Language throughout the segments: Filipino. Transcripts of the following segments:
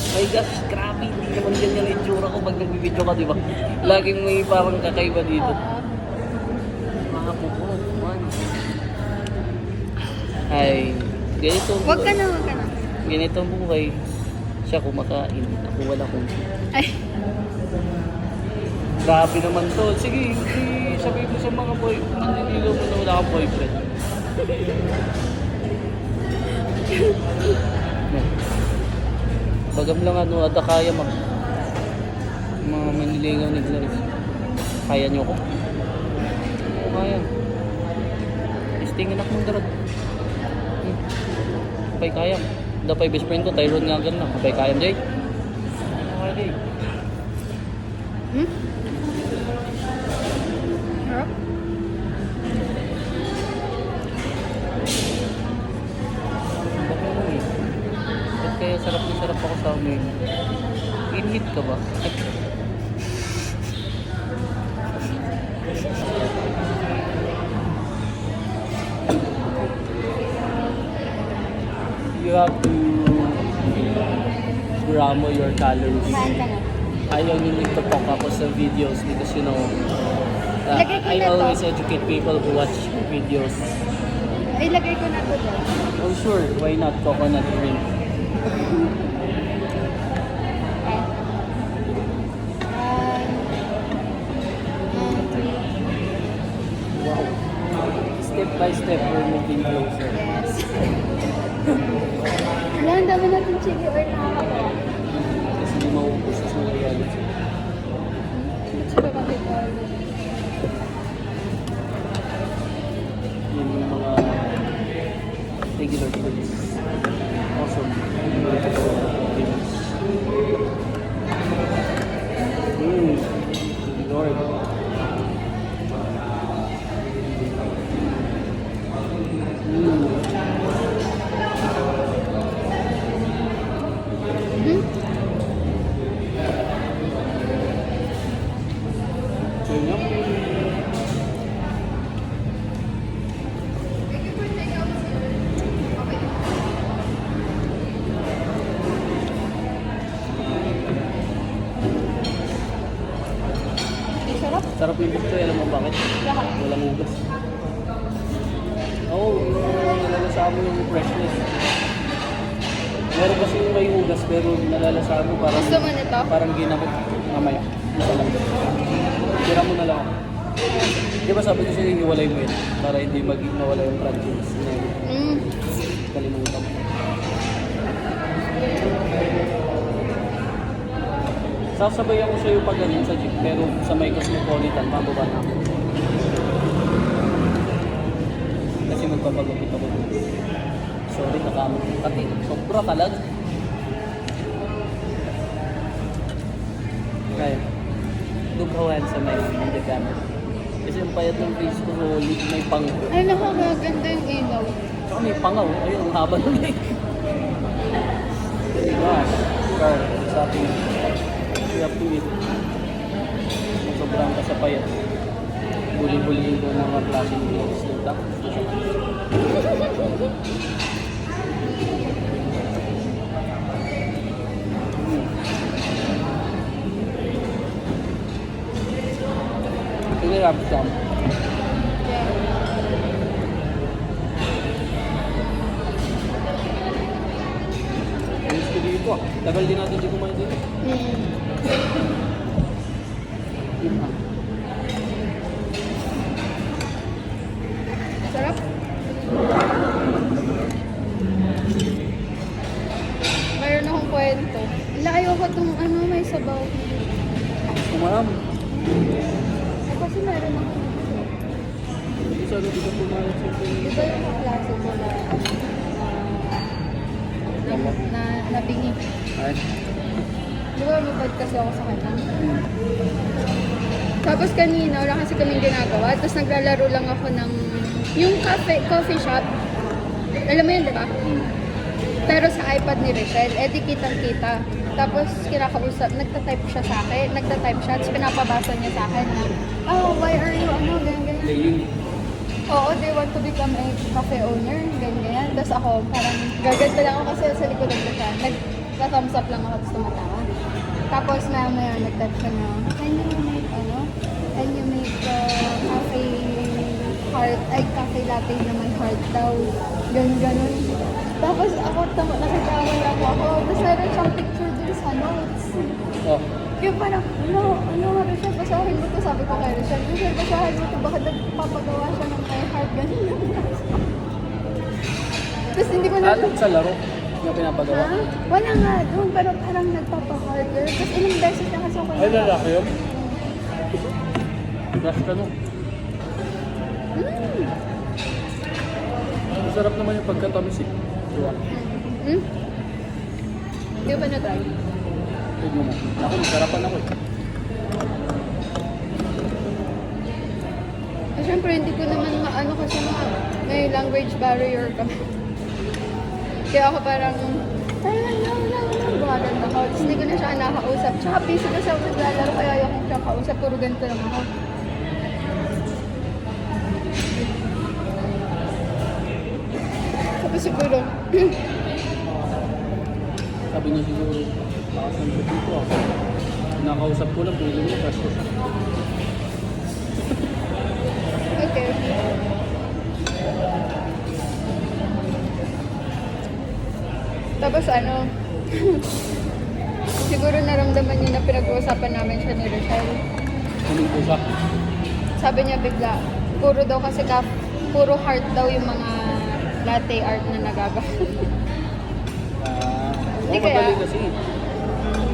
My gosh, grabe, hindi naman ganyan ang itsura ko pag nagbibideo ka, di ba? Laging may parang kakaiba dito. Mga puko, man. Ay, ganito ang Wag ka buhay. na, wag ka na. Ganito ang buhay. Siya kumakain, ako wala kong. Ay, Grabe naman to. Sige, sabihin mo sa mga boy, manliligaw mo na wala kang boyfriend. Bagam lang ano, ada kaya mga manliligaw ni Clarice. Kaya niyo ko? Oo, kaya. Isting anak mong darad. Kapay kaya. Dapay best friend ko, Tyrone nga ganun na. Kapay kaya, Jay. Okay. hmm? Harap? Bakit mo eh? Ba't kaya sarap na sarap ako sa amin? Inhit ka ba? You have to gramo your calories. Kumain ka na. I only need to talk ako sa videos because you know, Lagay ko I na to. always educate people who watch videos. Ilagay ko na to doon. Oh sure, why not coconut drink? Wow. Step by step, we're moving closer. Yes. Wala, ang dami natin chili oil nakakatawa. Kasi hindi maubos sa mga yan. Chili oil. Yun yung mga regular foods. Awesome. Lord. Hmm? Yun yun. Sarap. Sarap yung bukto, alam mo bakit? Lahat. Walang ugas. Oo, nalalasaan mo yung freshness. Meron kasi yung may ugas pero nalalasaan mo parang Gusto mo nito? parang ginamot mamaya. Isa lang. Tira mo na lang. Di ba sabi ko sa'yo hiwalay mo yun para hindi maging nawala yung crunchiness. Mm. Kalimutan mo. Sasabayan ko sa'yo pag ganun sa jeep pero sa may Cosmopolitan, pababa na ako. Kasi magpapagupit ako dun. Sorry, nakamot yung kati. Sobra kalag. Kaya, dugawan sa may gamit. Kasi yung payat ng face ko, solid, may pangaw. Ay, nakakaganda yung ilaw. Tsaka may pangaw. Ayun, ang haba ng leg. Diba? Carl, sa ating you have to eat. Kung sobrang ka sa payat, buli-buliin ko ng mga klaseng clothes. Ini ramsam. Yeah. Ayos ko dito. Tagal din natin di kumain dito. Sarap. Mayroon akong kwento. Layo ko itong may sabaw. Kumaram. Kasi meron akong Hindi sa di ka pumayat sa Di ba yung kaklase ko na bingi? Ay. Di ba mabad kasi ako sa kanya? Tapos kanina, wala kasi kaming ginagawa. Tapos naglalaro lang ako ng yung coffee shop. Alam mo yun, di ba? Pero sa iPad ni Rachel, di kitang-kita. Tapos kinakausap, nagtatype siya sa akin, nagtatype siya, tapos pinapabasa niya sa akin na, oh, why are you, ganyan. Playing. Oo, they want to become a cafe owner, ganyan. Tapos ako, parang gaganda lang ako kasi sa likod ko siya. Nagka-thumbs up lang ako tapos tumatawa. Tapos maya nag-text siya na, can you make cafe heart, ay cafe latte na may heart daw. Ganun. Tapos ako, nakitawa lang ako. Tapos meron siyang picture dun sa notes. Oh. Yung parang, Rochelle, basahin mo to. Sabi ko kay Rochelle, basahin mo to. Bakit nagpapagawa siya ng my heart? Ganun. Tapos hindi ko na... Alam sa laro na pinapagawa. Ha? Wala nga doon, pero parang nagpapa-harder. Tapos ilang beses na kasi ako Ay, lalaki yun? Crush ka no? Masarap naman yung pagkatamis eh. Diba? Hindi ko ba na-try? Tignan mo. Ako, masarapan ako eh. Siyempre, hindi ko naman maano kasi may language barrier kami. Kaya ako parang, gumagal ako. Tapos hindi ko na siya nakakausap. Tsaka busy kasi ako naglalaro, kaya ayaw kong siya kausap. Puro ganito lang ako. Tapos siguro, Sabi niya siguro, nakasantot dito ako. Nakausap ko lang, pwede mo, crush ko siya. okay. Tapos ano, siguro naramdaman niya na pinag-uusapan namin siya ni Rochelle. Huling ko siya. Sabi niya bigla, puro daw kasi puro heart daw yung mga latte art na nagagawa. Hindi kaya? Madali kasi.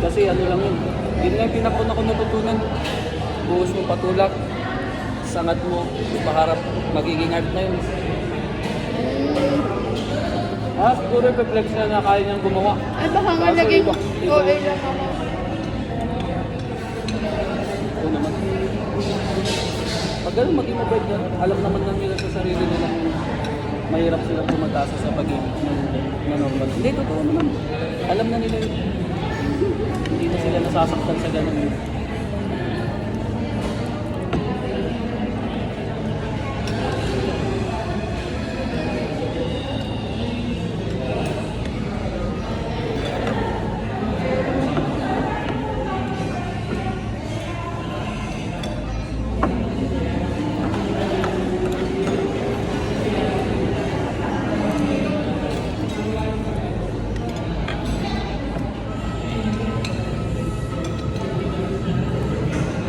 Kasi ano lang yun. Yun lang pinakuna ko natutunan. Buhos mo patulak. Sangat mo. Paharap. Magiging art na yun. Siguro yung perplex na kaya niyang gumawa. Ay baka nga Kaso naging iba OA lang ako. Ito naman. Pag gano'n maging mabait yan, alam naman lang nila sa sarili nilang mahirap silang tumatasa sa pag-ibig na normal. Hindi, totoo naman. Alam na nila yun. Hindi na sila nasasaktan sa gano'n yun.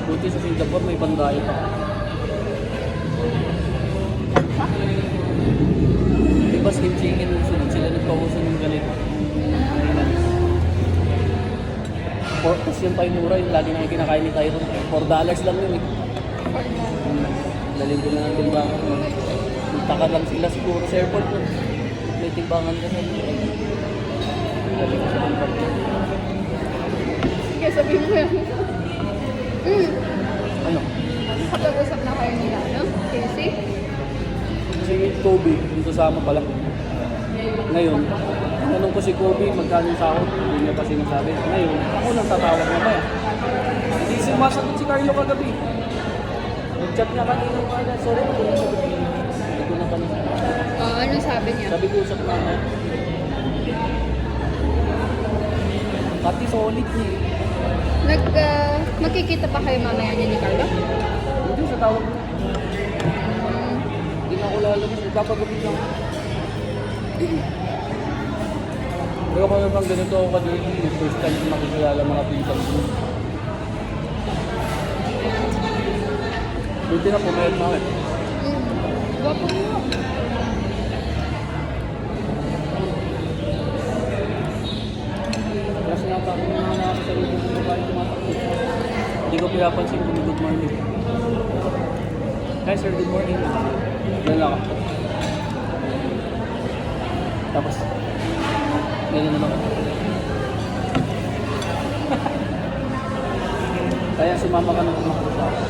Buti sa Singapore may bandayo pa. Diba slim chicken sunod sila nagpauso ng ganito. Tapos yung tayo mura, yung lagi na kinakain ni Tyron. $4 lang yun eh. Lalim ko na ng timbangan. Magtaka lang sila siguro sa airport. May timbangan ka sa Lalim ko sa timbangan. Sige, sabihin mo yan. Ano? Kapag-usap na kayo nila, no? Casey? Si Kobe, yung kasama pala. Ngayon, tanong ko si Kobe, magkano yung sahod? Hindi niya pa sinasabi. Ngayon, ako nang tatawag naman. Hindi sumasagot si Carlo kagabi. Nag-chat niya kanina ko kaya, sorry, hindi ko na sagot. Hindi ko na kami. Anong sabi niya? Sabi ko usap na ako. Pati solid niya. Magkikita pa kayo mamaya niya ni Carlo? Hindi sa tawag mo. Hindi na ako lalabas, nagpapagupit lang. Pero kung naman ganito ako kadili, first time ko makikilala mga pinsan ko. Buti na pumayat na ako eh. Gwapo mo. Kasi nata ako ng mga nakakasarili ko babae tumatakbo. Hindi ko pinapansin kung good morning. Hi sir, good morning. Yan lang ako. Tapos, ganyan naman ako. Kaya sumama ka ng kumakbo sa akin.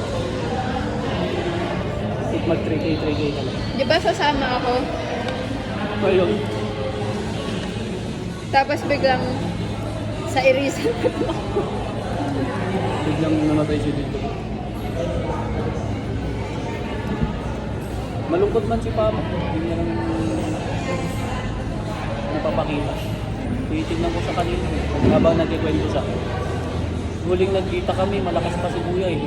Mag 3K ka lang. Di ba sasama ako? Ngayon, Tapos biglang sa irisan biglang namatay si dito. Malungkot man si Papa. Hindi niya lang napapakita. Titignan ko sa kanila habang nagkikwento siya. Huling nagkita kami, malakas pa si Kuya eh.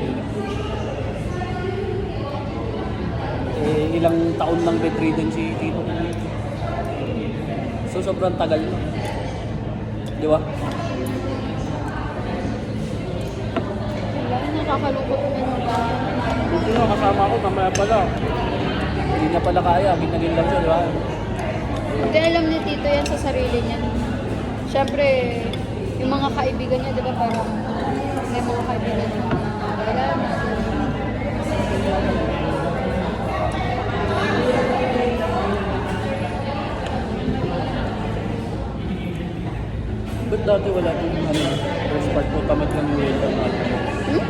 Ilang taon lang bedridden si Tito. So sobrang tagal na. Di ba? Wala, nakakalungkot naman yung bata. Ito na, kasama ko, mamaya pala. Hindi niya pala kaya, ginagin lang siya, di ba? Hindi alam ni Tito yan sa sarili niya. Siyempre, yung mga kaibigan niya, di ba parang may mga kaibigan niya. Wala na. Ba't dati wala yung first part ko, tamad lang yung welcome natin? Hmm?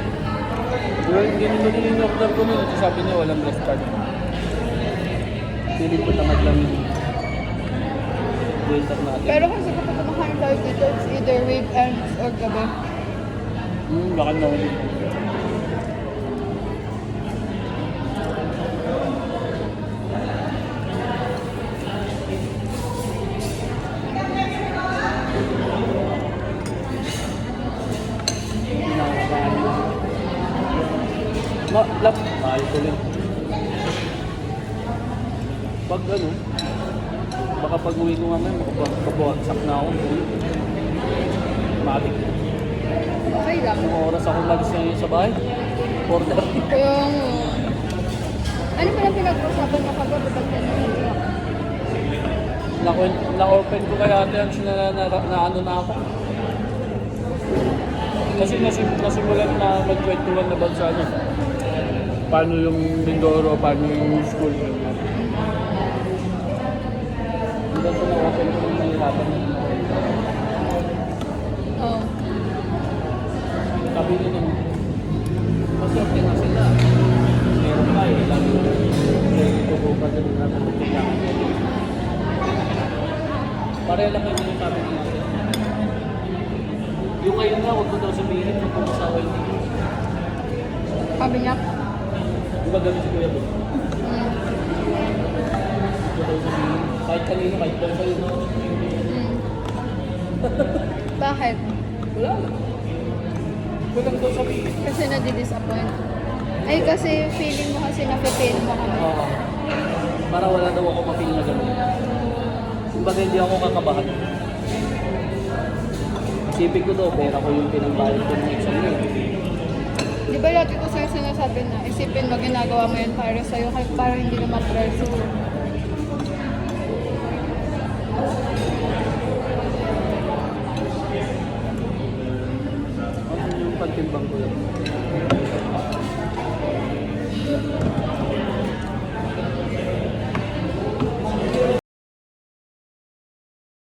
Hindi naman yung order ko nun, sabi niya walang rest card. Pilit ko tamad lang yung welcome natin. Pero kasi kapag kumakain tayo dito, it's either weekends or gabi. Baka na ulit. Mahal ko rin. Pag ano, baka pag uwi ko nga ngayon, makapagsak na ako. Matik. Okay lang. Anong oras ako malis ngayon sa bahay? 4:30. Yung... Ano pala pinag-usapan mo kagabi? Ba't ka naniyak? Na-open ko kaya ate yan na ano na ako. Kasi nasimulan na magkwentuhan na ba sa ano. Paano yung Mindoro, paano yung school. Hanggang sa na-open ko yung nahirapan. Oo. Sabi nyo naman, maswerte nga sila. Meron pa eh, lang yung ito pa sa mga kailangan. Pareha lang kayo yung sabi nila. Yung ngayon nga, huwag ko daw sabihin kung pumasawa yung dito. Sabi niya? Di ba ganun si Kuya Bo? Hmm. Huwag ko daw sabihin. Kahit kanino, kahit daw sa'yo. Hmm. Bakit? Wala. Huwag lang daw sabihin. Kasi nadi-disappoint. Ay, kasi feeling mo kasi nafe-fail mo kami. Oo. Para wala daw ako mapil na gano'n. Kumbaga hindi ako kakabahan. Isipin ko daw, pera ko yung pinambayad ko ng exam yun. Di ba lagi ko sa'yo sinasabi na isipin mo ginagawa mo yun para sa'yo kahit parang hindi naman preso. Ano yung pagtimbang ko yun?